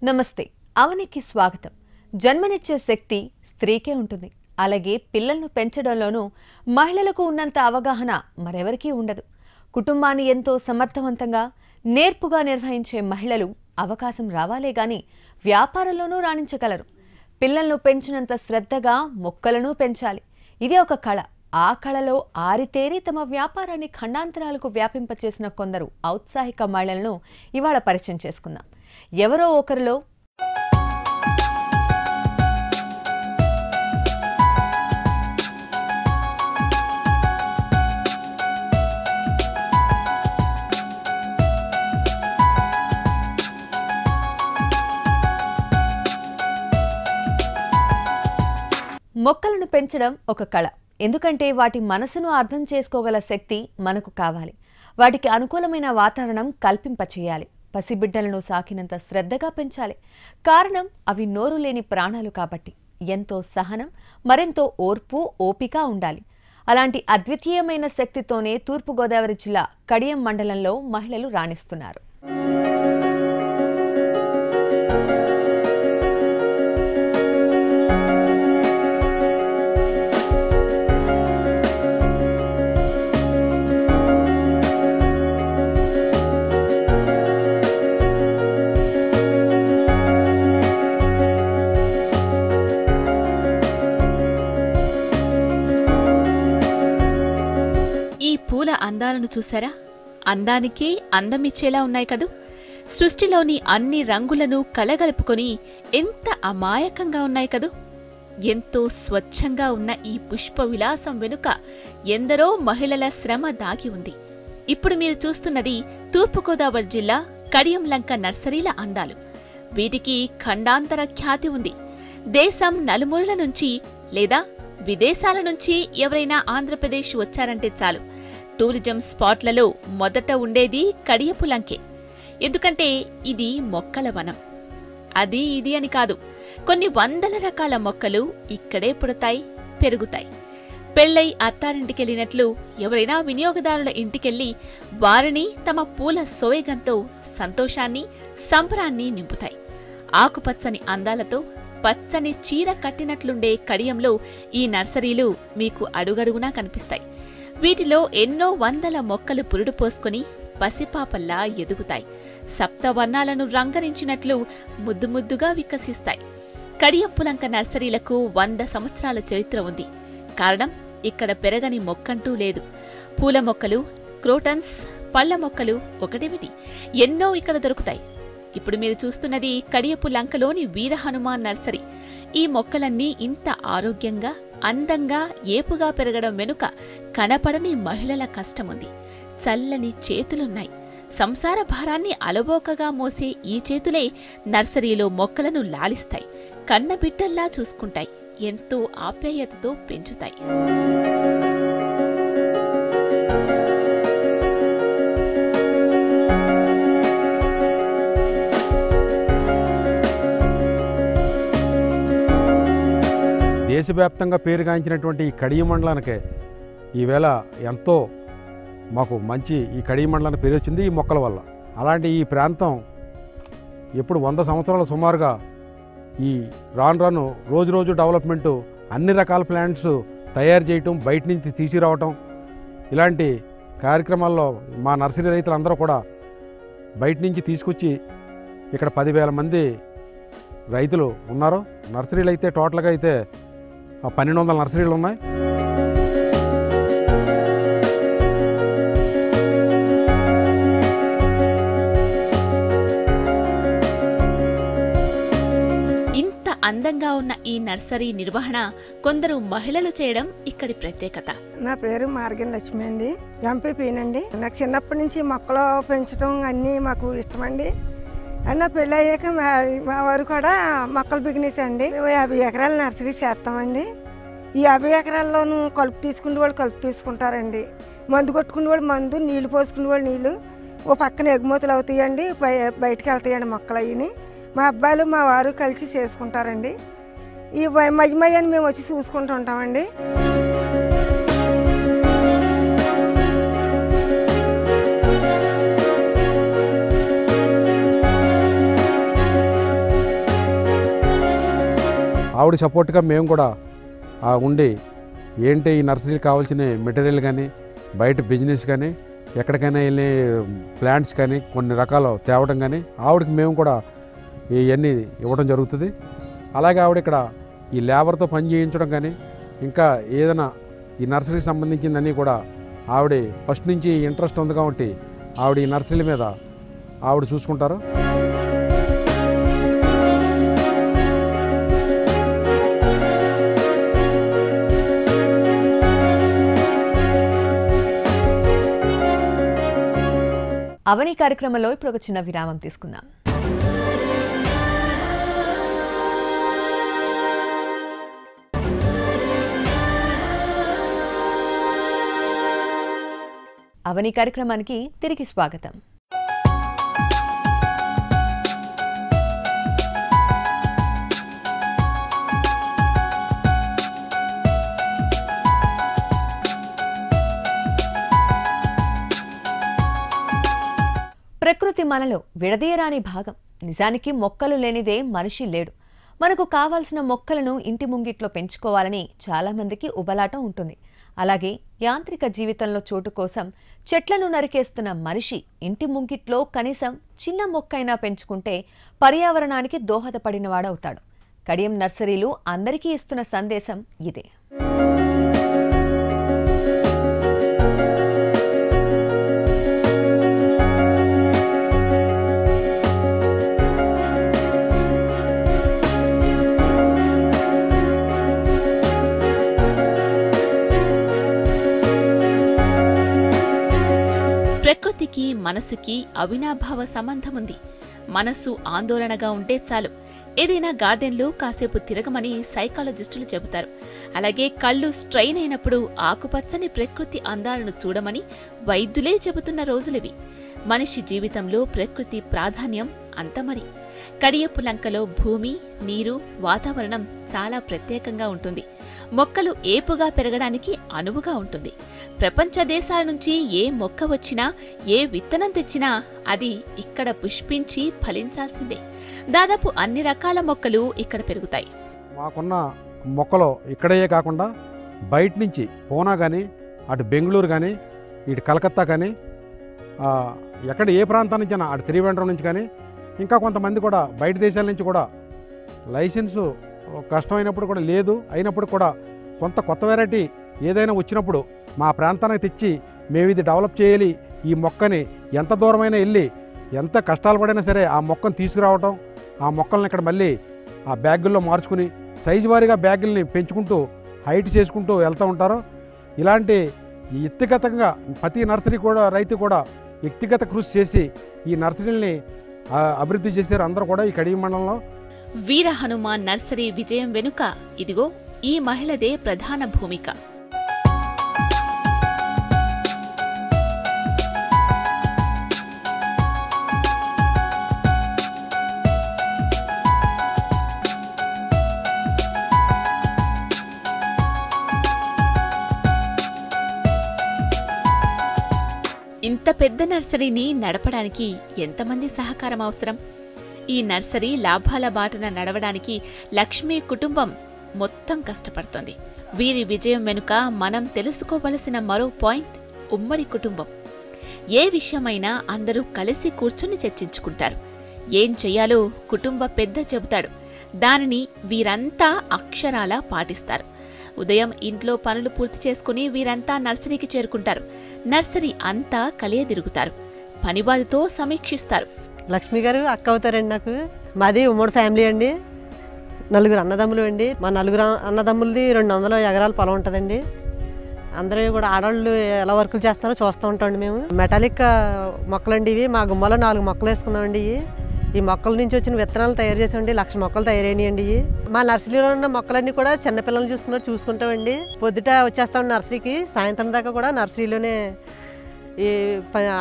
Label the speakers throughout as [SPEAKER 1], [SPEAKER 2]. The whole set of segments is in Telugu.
[SPEAKER 1] నమస్తే అవనికి స్వాగతం. జన్మనిచ్చే శక్తి స్త్రీకే ఉంటుంది. అలాగే పిల్లలను పెంచడంలోనూ మహిళలకు ఉన్నంత అవగాహన మరెవరికీ ఉండదు. కుటుంబాన్ని ఎంతో సమర్థవంతంగా నేర్పుగా నిర్వహించే మహిళలు అవకాశం రావాలే గాని వ్యాపారంలోనూ రాణించగలరు. పిల్లలను పెంచినంత శ్రద్ధగా మొక్కలను పెంచాలి. ఇది ఒక కళ. ఆ కళలో ఆరితేరి తమ వ్యాపారాన్ని ఖండాంతరాలకు వ్యాపింపచేసిన కొందరు ఔత్సాహిక మహిళలను ఇవాళ పరిచయం చేసుకుందాం. ఎవరో ఒకరిలో మొక్కలను పెంచడం ఒక కళ. ఎందుకంటే వాటి మనసును అర్థం చేసుకోగల శక్తి మనకు కావాలి. వాటికి అనుకూలమైన వాతావరణం కల్పింపచేయాలి. పసిబిడ్డలను సాకినంత శ్రద్ధగా పెంచాలి. కారణం అవి నోరు లేని ప్రాణాలు కాబట్టి. ఎంతో సహనం, మరెంతో ఓర్పు, ఓపిక ఉండాలి. అలాంటి అద్వితీయమైన శక్తితోనే తూర్పుగోదావరి జిల్లా కడియం మండలంలో మహిళలు రాణిస్తున్నారు.
[SPEAKER 2] పూల అందాలను చూసారా? అందానికే అందమిచ్చేలా ఉన్నాయి కదూ. సృష్టిలోని అన్ని రంగులను కలగలుపుకొని ఎంత అమాయకంగా ఉన్నాయి కదూ. ఎంతో స్వచ్ఛంగా ఉన్న ఈ పుష్ప విలాసం వెనుక ఎందరో మహిళల శ్రమ దాగి ఉంది. ఇప్పుడు మీరు చూస్తున్నది తూర్పుగోదావరి జిల్లా కడియంలంక నర్సరీల అందాలు. వీటికి ఖండాంతర ఖ్యాతి ఉంది. దేశం నలుమూలల నుంచి లేదా విదేశాల నుంచి ఎవరైనా ఆంధ్రప్రదేశ్ వచ్చారంటే చాలు, టూరిజం స్పాట్లలో మొదట ఉండేది కడియపులంకే. ఎందుకంటే ఇది మొక్కల వనం. అది ఇది అని కాదు, కొన్ని వందల రకాల మొక్కలు ఇక్కడే పుడతాయి, పెరుగుతాయి. పెళ్లై అత్తారింటికెళ్ళినట్లు ఎవరైనా వినియోగదారుల ఇంటికెళ్లి వారిని తమ పూల సోయగంతో సంతోషాన్ని, సంబరాన్ని నింపుతాయి. ఆకుపచ్చని అందాలతో పచ్చని చీర కట్టినట్లుండే కడియంలో ఈ నర్సరీలు మీకు అడుగడుగునా కనిపిస్తాయి. వీటిలో ఎన్నో వందల మొక్కలు పురుడు పోసుకుని పసిపాపల్లా ఎదుగుతాయి. సప్తవర్ణాలను రంగరించినట్లు ముద్దు ముద్దుగా వికసిస్తాయి. కడియపులంక నర్సరీలకు 100 సంవత్సరాల చరిత్ర ఉంది. కారణం, ఇక్కడ పెరగని మొక్కంటూ లేదు. పూల మొక్కలు, క్రోటన్స్, పళ్ల మొక్కలు ఒకటేమిటి, ఎన్నో ఇక్కడ దొరుకుతాయి. ఇప్పుడు మీరు చూస్తున్నది కడియపులంకలోని వీర హనుమాన్ నర్సరీ. ఈ మొక్కలన్నీ ఇంత ఆరోగ్యంగా, అందంగా, ఏపుగా పెరగడం వెనుక కనపడని మహిళల కష్టముంది. చల్లని చేతులున్నాయి. సంసార భారాన్ని అలవోకగా మోసే ఈ చేతులే నర్సరీలో మొక్కలను లాలిస్తాయి, కన్నబిడ్డల్లా చూసుకుంటాయి, ఎంతో ఆప్యాయతతో పెంచుతాయి.
[SPEAKER 3] దేశవ్యాప్తంగా పేరుగాంచినటువంటి ఈ కడియం మండలానికే ఈవేళ ఎంతో మాకు మంచి ఈ కడియం మండలానికి పేరు వచ్చింది ఈ మొక్కల వల్ల. అలాంటి ఈ ప్రాంతం ఎప్పుడు 100 సంవత్సరాల సుమారుగా ఈ రాను రోజు డెవలప్మెంటు, అన్ని రకాల ప్లాంట్స్ తయారు చేయటం, బయట నుంచి తీసుకురావటం, ఇలాంటి కార్యక్రమాల్లో మా నర్సరీ రైతులందరూ కూడా బయట నుంచి తీసుకొచ్చి ఇక్కడ 10,000 మంది రైతులు ఉన్నారు. నర్సరీలు అయితే టోటల్గా అయితే 1200 నర్సరీలు ఉన్నాయి.
[SPEAKER 2] ఇంత అందంగా ఉన్న ఈ నర్సరీ నిర్వహణ కొందరు మహిళలు చేయడం ఇక్కడి ప్రత్యేకత.
[SPEAKER 4] నా పేరు మార్గన్ లక్ష్మి అండి, ఎంపీపీనండి. నాకు చిన్నప్పటి నుంచి మొక్కలు పెంచడం అన్నీ మాకు ఇష్టమండి. అన్న పెళ్ళి అయ్యాక మా వారు కూడా మొక్కలు బిజినెస్ అండి. మేము 50 ఎకరాల నర్సరీ చేస్తామండి. ఈ 50 ఎకరాల్లోనూ కలుపు తీసుకునే వాళ్ళు కలుపు తీసుకుంటారండి, మందు కొట్టుకునే వాళ్ళు మందు, నీళ్లు పోసుకునే వాళ్ళు నీళ్లు. ఓ పక్కన ఎగుమతులు అవుతాయండి, బయటకు వెళ్తాయండి మొక్కలు అయ్యి. మా అబ్బాయిలు మా వారు కలిసి చేసుకుంటారండి. ఈ మధ్యమయ్యని మేము వచ్చి చూసుకుంటూ ఉంటామండి.
[SPEAKER 3] ఆవిడ సపోర్ట్గా మేము కూడా ఉండి ఏంటి ఈ నర్సరీకి కావాల్సిన మెటీరియల్ కానీ బయట బిజినెస్ కానీ ఎక్కడికైనా వెళ్ళి ప్లాంట్స్ కానీ కొన్ని రకాలు తేవడం కానీ ఆవిడకి మేము కూడా ఇవన్నీ ఇవ్వడం జరుగుతుంది. అలాగే ఆవిడ ఇక్కడ ఈ లేబర్తో పని చేయించడం కానీ ఇంకా ఏదైనా ఈ నర్సరీకి సంబంధించిందన్నీ కూడా ఆవిడ ఫస్ట్ నుంచి ఇంట్రెస్ట్ ఉంది కాబట్టి ఆవిడ ఈ నర్సరీల మీద ఆవిడ చూసుకుంటారు.
[SPEAKER 1] అవని కార్యక్రమంలో ఇప్పుడు ఒక చిన్న విరామం తీసుకుందాం. అవని కార్యక్రమానికి తిరిగి స్వాగతం. ప్రకృతి మనలో విడదీయరాని భాగం. నిజానికి మొక్కలు లేనిదే మనిషి లేడు. మనకు కావాల్సిన మొక్కలను ఇంటి ముంగిట్లో పెంచుకోవాలని చాలామందికి ఉబలాటం ఉంటుంది. అలాగే యాంత్రిక జీవితంలో చోటు కోసం చెట్లను నరికేస్తున్న మనిషి ఇంటి ముంగిట్లో కనీసం చిన్న మొక్కైనా పెంచుకుంటే పర్యావరణానికి దోహదపడినవాడవుతాడు. కడియం నర్సరీలు అందరికీ ఇస్తున్న సందేశం ఇదే.
[SPEAKER 2] ప్రకృతికి మనసుకి అవినాభావ సంబంధం ఉంది. మనస్సు ఆందోళనగా ఉంటే చాలు ఏదైనా గార్డెన్లో కాసేపు తిరగమని సైకాలజిస్టులు చెబుతారు. అలాగే కళ్ళు స్ట్రెయిన్ అయినప్పుడు ఆకుపచ్చని ప్రకృతి అందాలను చూడమని వైద్యులే చెబుతున్న రోజులివి. మనిషి జీవితంలో ప్రకృతి ప్రాధాన్యం అంతమరి. కడియపు లంకలో భూమి, నీరు, వాతావరణం చాలా ప్రత్యేకంగా ఉంటుంది. మొక్కలు ఏపుగా పెరగడానికి అనువుగా ఉంటుంది. ప్రపంచ దేశాల నుంచి ఏ మొక్క వచ్చినా, ఏ విత్తనం తెచ్చినా అది ఇక్కడ పుష్పించి ఫలించాల్సిందే. దాదాపు అన్ని రకాల మొక్కలు ఇక్కడ పెరుగుతాయి.
[SPEAKER 3] మాకున్న మొక్కలు ఇక్కడే కాకుండా బయట నుంచి పూనా కానీ, అటు బెంగళూరు కానీ, ఇటు కలకత్తా కానీ, ఎక్కడ ఏ ప్రాంతం నుంచి అయినా అటు త్రివేంద్రం నుంచి కానీ, ఇంకా కొంతమంది కూడా బయట దేశాల నుంచి కూడా లైసెన్సు కష్టమైనప్పుడు కూడా లేదు, అయినప్పుడు కూడా కొంత కొత్త వెరైటీ ఏదైనా వచ్చినప్పుడు మా ప్రాంతానికి తెచ్చి మేము ఇది డెవలప్ చేయాలి, ఈ మొక్కని ఎంత దూరమైనా వెళ్ళి ఎంత కష్టాలు పడినా సరే ఆ మొక్కను తీసుకురావటం, ఆ మొక్కల్ని ఇక్కడ మళ్ళీ ఆ బ్యాగుల్లో మార్చుకుని సైజు వారీగా బ్యాగుల్ని పెంచుకుంటూ హైట్ చేసుకుంటూ వెళ్తూ ఉంటారు. ఇలాంటి వ్యక్తిగతంగా ప్రతి నర్సరీ కూడా రైతు కూడా వ్యక్తిగత కృషి చేసి ఈ నర్సరీల్ని అభివృద్ధి చేశారు అందరూ కూడా ఈ కడియం మండలంలో.
[SPEAKER 2] వీర హనుమాన్ నర్సరీ విజయం వెనుక ఇదిగో ఈ మహిళదే ప్రధాన భూమిక. ఇంత పెద్ద నర్సరీని నడపడానికి ఎంతమంది సహకారం అవసరం? ఈ నర్సరీ లాభాల బాటన నడవడానికి లక్ష్మీ కుటుంబం మొత్తం కష్టపడుతోంది. వీరి విజయం వెనుక మనం తెలుసుకోవలసిన మరో పాయింట్ ఉమ్మడి కుటుంబం. ఏ విషయమైనా అందరూ కలిసి కూర్చుని చర్చించుకుంటారు. ఏం చెయ్యాలో కుటుంబ పెద్ద చెబుతాడు. దానిని వీరంతా అక్షరాలా పాటిస్తారు. ఉదయం ఇంట్లో పనులు పూర్తి చేసుకుని వీరంతా నర్సరీకి చేరుకుంటారు. నర్సరీ అంతా కలియదిరుగుతారు. పనివారితో సమీక్షిస్తారు.
[SPEAKER 5] లక్ష్మి గారు అక్క అవుతారండి నాకు. మాది ఉమ్మడి ఫ్యామిలీ అండి. 4 అన్నదమ్ములు అండి. మా 4 అన్నదమ్ములది 200 ఎకరాల పొలం ఉంటుందండి. అందరూ కూడా ఆడవాళ్ళు ఎలా వర్కులు చేస్తారో చూస్తూ ఉంటామండి మేము. మెటాలిక్ మొక్కలండి ఇవి. మా గుమ్మలో 4 మొక్కలు వేసుకున్నామండి. ఈ మొక్కల నుంచి వచ్చిన విత్తనాలు తయారు చేసామండి. 1,00,000 మొక్కలు తయారైనాయండి. మా నర్సరీలో ఉన్న మొక్కలన్నీ కూడా చిన్నపిల్లలు చూసుకుంటామండి. పొద్దుట వచ్చేస్తాం నర్సరీకి, సాయంత్రం దాకా కూడా నర్సరీలోనే ఈ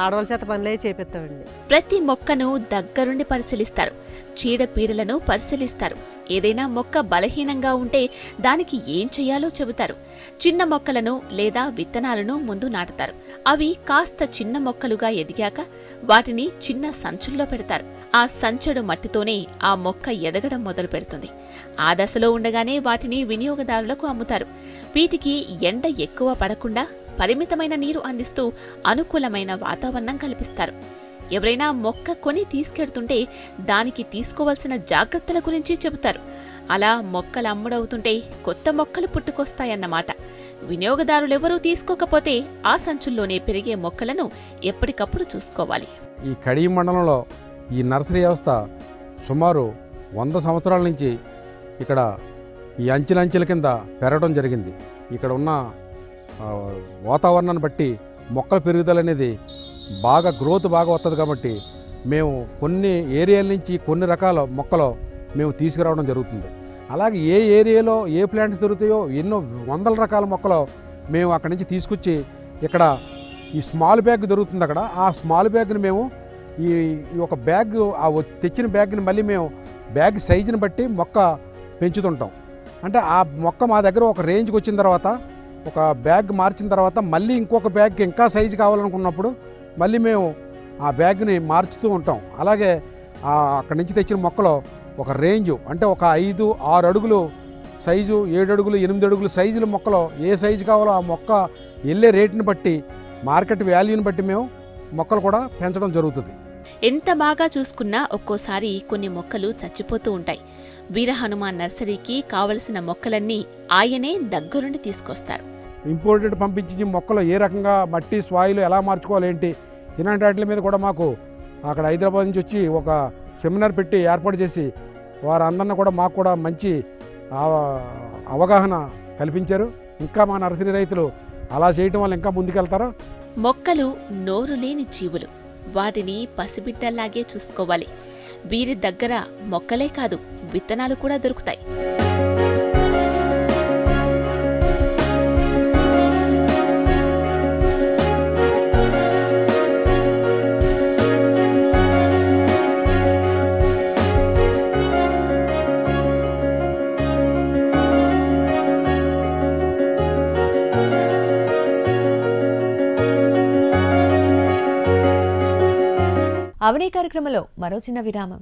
[SPEAKER 5] ఆడవాళ్ళ చేత పనులే చేపిస్తామండి.
[SPEAKER 2] ప్రతి మొక్కను దగ్గరుండి పరిశీలిస్తారు. చీడపీడలను పరిశీలిస్తారు. ఏదైనా మొక్క బలహీనంగా ఉంటే దానికి ఏం చెయ్యాలో చెబుతారు. చిన్న మొక్కలను లేదా విత్తనాలను ముందు నాటుతారు. అవి కాస్త చిన్న మొక్కలుగా ఎదిగాక వాటిని చిన్న సంచుల్లో పెడతారు. ఆ సంచడు మట్టితోనే ఆ మొక్క ఎదగడం మొదలు పెడుతుంది. ఆ దశలో ఉండగానే వాటిని వినియోగదారులకు అమ్ముతారు. వీటికి ఎండ ఎక్కువ పడకుండా పరిమితమైన నీరు అందిస్తూ అనుకూలమైన వాతావరణం కల్పిస్తారు. ఎవరైనా మొక్క కొని తీసుకెడుతుంటే దానికి తీసుకోవాల్సిన జాగ్రత్తల గురించి చెబుతారు. అలా మొక్కలు అమ్ముడవుతుంటే కొత్త మొక్కలు పుట్టుకొస్తాయన్నమాట. వినియోగదారులెవరూ తీసుకోకపోతే ఆ సంచుల్లోనే పెరిగే మొక్కలను ఎప్పటికప్పుడు చూసుకోవాలి.
[SPEAKER 3] ఈ కడియం మండలంలో ఈ నర్సరీ వ్యవస్థ సుమారు 100 సంవత్సరాల నుంచి ఇక్కడ ఈ అంచెలంచెల కింద పెరగడం జరిగింది. ఇక్కడ ఉన్న వాతావరణాన్ని బట్టి మొక్కల పెరుగుదల అనేది గ్రోత్ బాగా వస్తుంది. కాబట్టి మేము కొన్ని ఏరియాల నుంచి కొన్ని రకాల మొక్కలు మేము తీసుకురావడం జరుగుతుంది. అలాగే ఏ ఏరియాలో ఏ ప్లాంట్స్ దొరుకుతాయో ఎన్నో వందల రకాల మొక్కలు మేము అక్కడి నుంచి తీసుకొచ్చి ఇక్కడ ఈ స్మాల్ బ్యాగ్ దొరుకుతుంది. అక్కడ ఆ స్మాల్ బ్యాగ్ని మేము ఈ ఒక బ్యాగ్ తెచ్చిన బ్యాగ్ని మళ్ళీ మేము బ్యాగ్ సైజుని బట్టి మొక్క పెంచుతుంటాం. అంటే ఆ మొక్క మా దగ్గర ఒక రేంజ్కి వచ్చిన తర్వాత ఒక బ్యాగ్ మార్చిన తర్వాత మళ్ళీ ఇంకొక బ్యాగ్ ఇంకా సైజు కావాలనుకున్నప్పుడు మళ్ళీ మేము ఆ బ్యాగ్ని మార్చుతూ ఉంటాం. అలాగే అక్కడి నుంచి తెచ్చిన మొక్కలో ఒక రేంజు అంటే ఒక 5-6 అడుగులు సైజు, 7 అడుగులు, 8 అడుగులు సైజుల మొక్కలో ఏ సైజు కావాలో ఆ మొక్క వెళ్ళే రేటుని బట్టి మార్కెట్ వాల్యూని బట్టి మేము మొక్కలు కూడా పెంచడం జరుగుతుంది.
[SPEAKER 2] ఎంత బాగా చూసుకున్నా ఒక్కోసారి కొన్ని మొక్కలు చచ్చిపోతూ ఉంటాయి. వీర హనుమాన్ నర్సరీకి కావలసిన మొక్కలన్నీ ఆయనే దగ్గరుండి తీసుకొస్తారు.
[SPEAKER 3] ఇంపోర్టెడ్ పంపించి మొక్కలు ఏ రకంగా మట్టి సాయిల్ ఎలా మార్చుకోవాలి ఏంటి ఇలాంటి వాటి మీద కూడా మాకు అక్కడ హైదరాబాద్ నుంచి వచ్చి ఒక సెమినార్ పెట్టి ఏర్పాటు చేసి వారందరినీ కూడా మాకు కూడా మంచి అవగాహన కల్పించారు. ఇంకా మా నర్సరీ రైతులు అలా చేయటం వల్ల ఇంకా ముందుకెళ్తారు.
[SPEAKER 2] మొక్కలు నోరు లేని జీవులు. వాటిని పసిబిడ్డల్లాగే చూసుకోవాలి. వీరి దగ్గర మొక్కలే కాదు విత్తనాలు కూడా దొరుకుతాయి.
[SPEAKER 1] అవనీ కార్యక్రమంలో మరో చిన్న విరామం.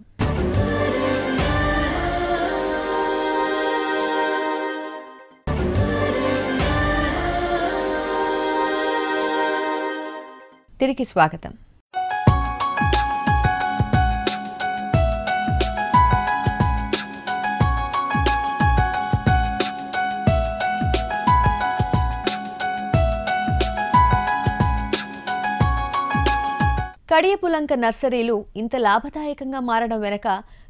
[SPEAKER 1] తిరిగి స్వాగతం. కడియపులంక నర్సరీలు ఇంత లాభదాయకంగా మారడం వెనక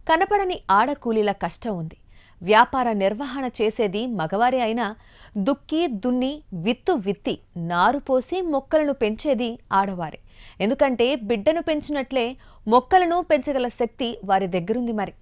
[SPEAKER 1] కనపడని ఆడకూలీల కష్టం ఉంది. వ్యాపార నిర్వహణ చేసేది మగవారే అయినా దుక్కి దున్ని విత్తి నారు పోసి మొక్కలను పెంచేది ఆడవారే. ఎందుకంటే బిడ్డను పెంచినట్లే మొక్కలను పెంచగల శక్తి వారి దగ్గరుంది. మరి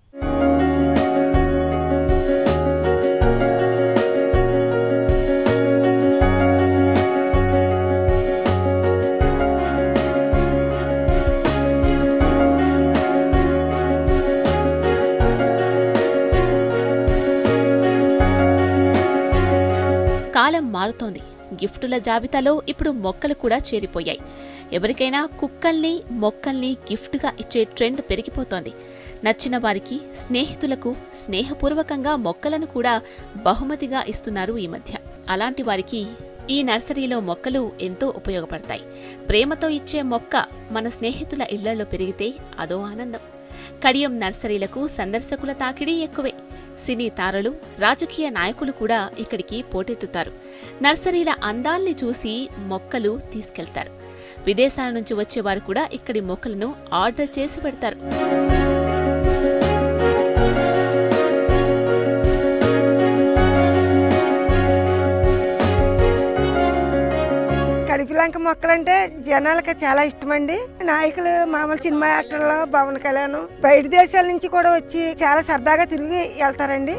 [SPEAKER 2] కాలం మారుతోంది. గిఫ్టుల జాబితాలో ఇప్పుడు మొక్కలు కూడా చేరిపోయాయి. ఎవరికైనా కుక్కల్ని మొక్కల్ని గిఫ్ట్గా ఇచ్చే ట్రెండ్ పెరిగిపోతోంది. నచ్చిన వారికి స్నేహితులకు స్నేహపూర్వకంగా మొక్కలను కూడా బహుమతిగా ఇస్తున్నారు ఈ మధ్య. అలాంటి వారికి ఈ నర్సరీలో మొక్కలు ఎంతో ఉపయోగపడతాయి. ప్రేమతో ఇచ్చే మొక్క మన స్నేహితుల ఇళ్లలో పెరిగితే అదో ఆనందం. కడియం నర్సరీలకు సందర్శకుల తాకిడి ఎక్కువే. సినీ తారలు, రాజకీయ నాయకులు కూడా ఇక్కడికి పోటెత్తుతారు. నర్సరీల అందాల్ని చూసి మొక్కలు తీసుకెళ్తారు. విదేశాల నుంచి వచ్చేవారు కూడా ఇక్కడి మొక్కలను ఆర్డర్ చేసి పెడతారు.
[SPEAKER 4] కడిపిలంక మొక్కలంటే జనాలకి చాలా ఇష్టమండి. నాయకులు, మామూలు సినిమా యాక్టర్లు, పవన్ కళ్యాణ్ బయట దేశాల నుంచి కూడా వచ్చి చాలా సరదాగా తిరిగి వెళ్తారండి.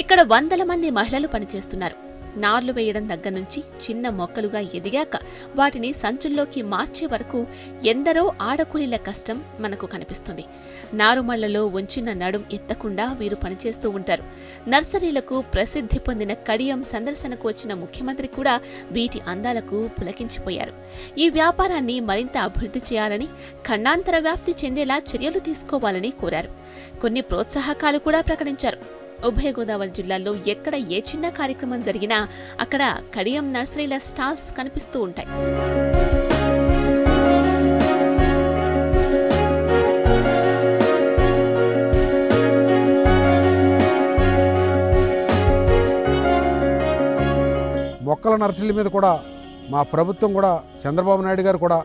[SPEAKER 2] ఇక్కడ 100 మంది మహిళలు పనిచేస్తున్నారు. నార్లు వేయడం దగ్గర నుంచి చిన్న మొక్కలుగా ఎదిగాక వాటిని సంచుల్లోకి మార్చే వరకు ఎందరో ఆడకూలీల కష్టం మనకు కనిపిస్తుంది. నారుమళ్లలో వంచిన నడుం ఎత్తకుండా వీరు పనిచేస్తూ ఉంటారు. నర్సరీలకు ప్రసిద్ధి పొందిన కడియం సందర్శనకు వచ్చిన ముఖ్యమంత్రి కూడా వీటి అందాలకు పులకించిపోయారు. ఈ వ్యాపారాన్ని మరింత అభివృద్ధి చేయాలని, ఖండాంతర వ్యాప్తి చెందేలా చర్యలు తీసుకోవాలని కోరారు. కొన్ని ప్రోత్సాహకాలు కూడా ప్రకటించారు. ఉభయ గోదావరి జిల్లాల్లో ఎక్కడ ఏ చిన్న కార్యక్రమం జరిగినా అక్కడ కడియం నర్సరీల స్టాల్స్ కనిపిస్తూ ఉంటాయి.
[SPEAKER 3] మొక్కల నర్సరీల మీద కూడా మా ప్రభుత్వం కూడా చంద్రబాబు నాయుడు గారు కూడా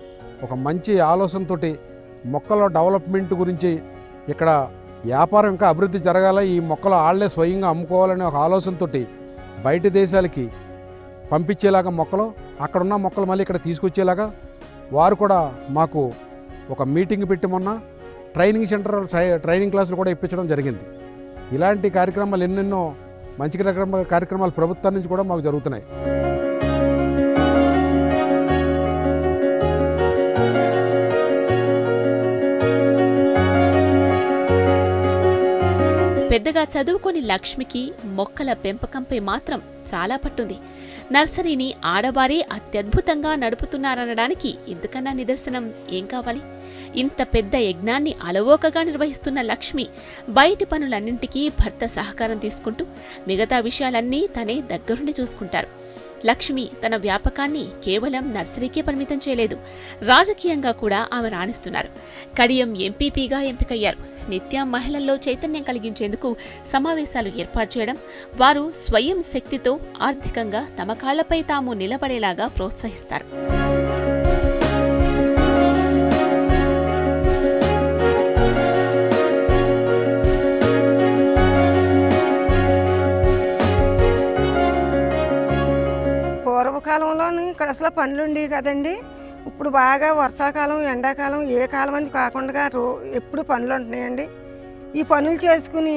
[SPEAKER 3] ఒక మంచి ఆలోచనతో మొక్కల డెవలప్మెంట్ గురించి ఇక్కడ వ్యాపారం ఇంకా అభివృద్ధి జరగాల, ఈ మొక్కలు ఆళ్లే స్వయంగా అమ్ముకోవాలనే ఒక ఆలోచనతో బయట దేశాలకి పంపించేలాగా మొక్కలు, అక్కడున్న మొక్కలు మళ్ళీ ఇక్కడ తీసుకొచ్చేలాగా వారు కూడా మాకు ఒక మీటింగ్ పెట్టి మొన్న ట్రైనింగ్ సెంటర్ ట్రైనింగ్ క్లాసులు కూడా ఇప్పించడం జరిగింది. ఇలాంటి కార్యక్రమాలు ఎన్నెన్నో మంచి కార్యక్రమాలు ప్రభుత్వం నుంచి కూడా మాకు జరుగుతున్నాయి.
[SPEAKER 2] పెద్దగా చదువుకొని లక్ష్మికి మొక్కల పెంపకంపై మాత్రం చాలా పట్టుంది. నర్సరీని ఆడవారే అత్యద్భుతంగా నడుపుతున్నారనడానికి ఇంతకన్నా నిదర్శనం ఏం కావాలి? ఇంత పెద్ద యజ్ఞాన్ని అలవోకగా నిర్వహిస్తున్న లక్ష్మి బయటి పనులన్నింటికీ భర్త సహకారం తీసుకుంటూ మిగతా విషయాలన్నీ తనే దగ్గరుండి చూసుకుంటారు. లక్ష్మి తన వ్యాపకాన్ని కేవలం నర్సరీకే పరిమితం చేయలేదు, రాజకీయంగా కూడా ఆమె రాణిస్తున్నారు. కడియం ఎంపీపీగా ఎంపికయ్యారు. నిత్యం మహిళల్లో చైతన్యం కలిగించేందుకు సమావేశాలు ఏర్పాటు చేయడం, వారు స్వయం శక్తితో ఆర్థికంగా తమ కాళ్లపై తాము నిలబడేలాగా ప్రోత్సహిస్తారు.
[SPEAKER 4] పూర్వకాలంలో ఇక్కడ అసలు పనులు ఉండేవి కదండి. ఇప్పుడు బాగా వర్షాకాలం, ఎండాకాలం, ఏ కాలం అని కాకుండా ఎప్పుడు పనులు ఉంటున్నాయండి. ఈ పనులు చేసుకుని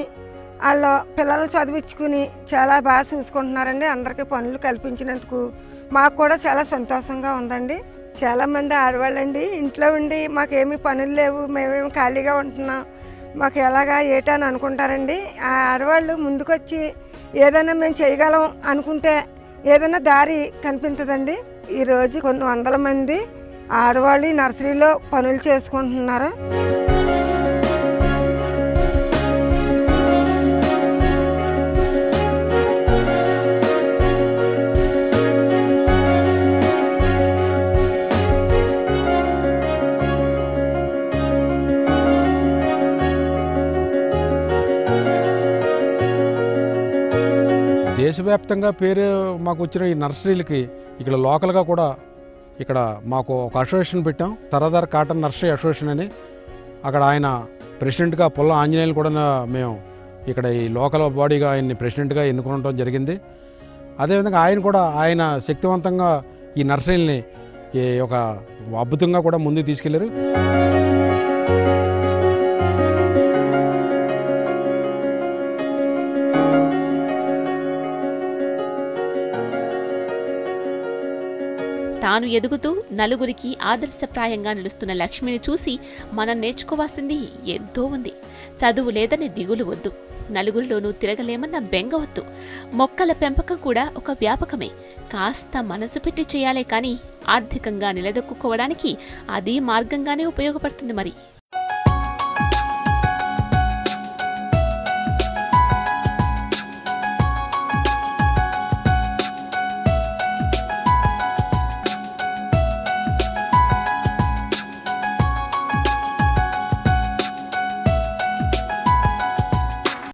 [SPEAKER 4] వాళ్ళ పిల్లలు చదివించుకుని చాలా బాగా చూసుకుంటున్నారండి. అందరికీ పనులు కల్పించినందుకు మాకు కూడా చాలా సంతోషంగా ఉందండి. చాలామంది ఆడవాళ్ళండి ఇంట్లో ఉండి మాకేమీ పనులు లేవు, మేమేమి ఖాళీగా ఉంటున్నాం, మాకు ఎలాగా ఏటని అనుకుంటారండి. ఆ ఆడవాళ్ళు ముందుకొచ్చి ఏదైనా మేము చేయగలం అనుకుంటే ఏదైనా దారి కనిపించదండి. ఈరోజు కొన్ని వందల మంది ఆడవాళ్ళు నర్సరీలో పనులు చేసుకుంటున్నారు.
[SPEAKER 3] దేశవ్యాప్తంగా పేరు మాకు వచ్చిన ఈ నర్సరీలకి ఇక్కడ లోకల్గా కూడా ఇక్కడ మాకు ఒక అసోసియేషన్ పెట్టాం, సరదార్ కాటన్ నర్సరీ అసోసియేషన్ అని. అక్కడ ఆయన ప్రెసిడెంట్గా పుల్ల ఆంజనేయులు కూడా మేము ఇక్కడ ఈ లోకల్ బాడీగా ఆయన్ని ప్రెసిడెంట్గా ఎన్నుకోవడం జరిగింది. అదేవిధంగా ఆయన కూడా ఆయన శక్తివంతంగా ఈ నర్సరీలని ఒక అద్భుతంగా కూడా ముందుకు తీసుకెళ్లారు.
[SPEAKER 2] తాను ఎదుగుతూ నలుగురికి ఆదర్శప్రాయంగా నిలుస్తున్న లక్ష్మిని చూసి మనం నేర్చుకోవాల్సింది ఎంతో ఉంది. చదువు లేదని దిగులు వద్దు, నలుగురిలోనూ తిరగలేమన్న బెంగవద్దు. మొక్కల పెంపకం కూడా ఒక వ్యాపకమే. కాస్త మనసు పెట్టి చేయాలే కానీ ఆర్థికంగా నిలదొక్కుకోవడానికి అది మార్గంగానే ఉపయోగపడుతుంది మరి.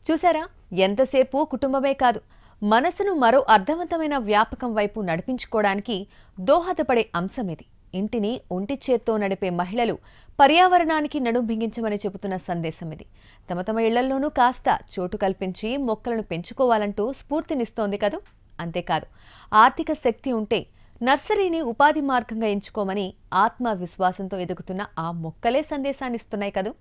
[SPEAKER 1] చూసారా, ఎంతసేపు కుటుంబమే కాదు, మనసును మరో అర్థవంతమైన వ్యాపకం వైపు నడిపించుకోవడానికి దోహదపడే అంశం ఇది. ఇంటిని ఒంటి చేత్తో నడిపే మహిళలు పర్యావరణానికి నడుం బిగించమని చెబుతున్న సందేశం ఇది. తమ తమ ఇళ్లలోనూ కాస్త చోటు కల్పించి మొక్కలను పెంచుకోవాలంటూ స్ఫూర్తినిస్తోంది కదూ. అంతేకాదు, ఆర్థిక శక్తి ఉంటే నర్సరీని ఉపాధి మార్గంగా ఎంచుకోమని ఆత్మవిశ్వాసంతో ఎదుగుతున్న ఆ మొక్కలే సందేశాన్నిస్తున్నాయి కదూ.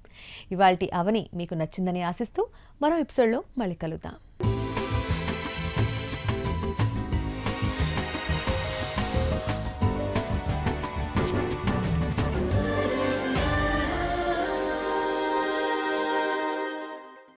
[SPEAKER 1] ఇవాల్టి అవని మీకు నచ్చిందని ఆశిస్తూ మరో ఎపిసోడ్లో మళ్ళీ కలుద్దాం.